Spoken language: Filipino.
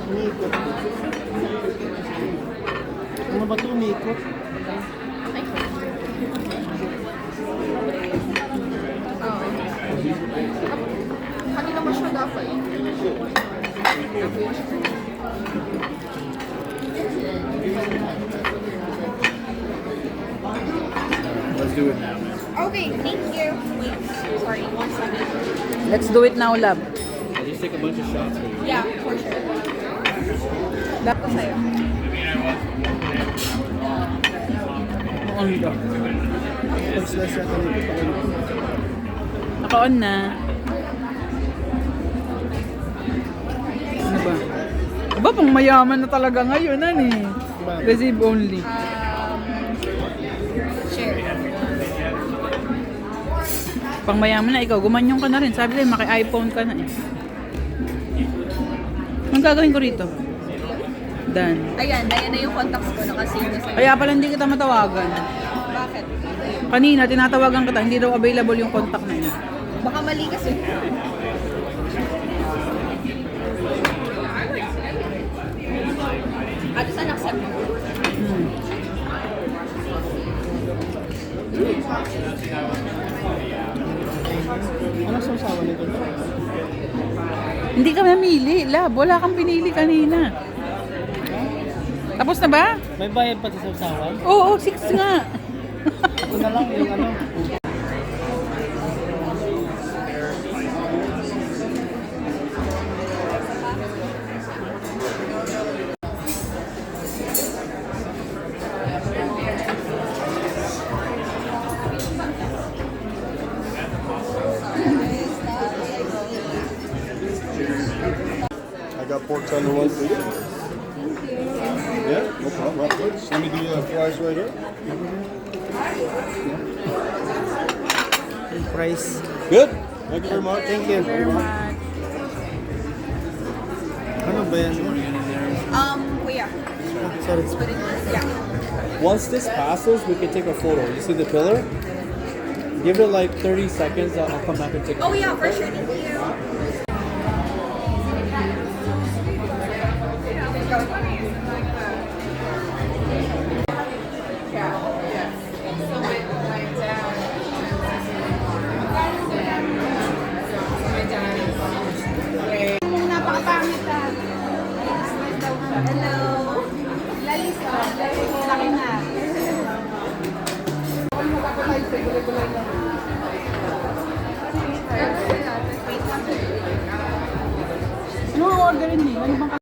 Umiikot. Ano ba ito? Umiikot? Kanina mo siya dapat. Let's do it now, man. Okay, thank you. Wait, sorry, 1 second. Let's do it now, love. I'll just take a bunch of shots for you. Yeah, for sure. Dapat Sa'yo. on ka. Pag-slice yata nito. Naka-on na. Ano ba? Aba, pang mayaman na talaga ngayon, ano eh. Receive only. Share. Pang mayaman na, ikaw, gumanyong ka na rin. Sabi ko, maki-iPhone ka na eh. Anong gagawin ko rito? Done. Ayan na yung contacts ko, nakasave na sa'yo. Kaya pala hindi kita matawagan. Bakit? Kanina, tinatawagan kita, hindi daw available yung contact na yun. Baka mali kasi. Ate, saan accept mo? Anong sausawan nito? Hindi ka mamili, lab. Wala kang pinili kanina. Tapos na ba? May bayad pa sa sausawan? Oo, 6 nga. Ito na lang yung ano. I got pork tenderloin for you. Yeah, no problem. Right, good. So let me do your fries right here. Price. Good. Thank you very much. Thank you. Ano ba yan? Kuya. Sorry. Yeah. Once this passes, we can take a photo. You see the pillar? Give it like 30 seconds. I'll come back and take a Oh photo. yeah, for sure. Thank you. Napakapangit ka. Hello. Lalisa. Laki na. Ano ang orderin niyo? Ano bang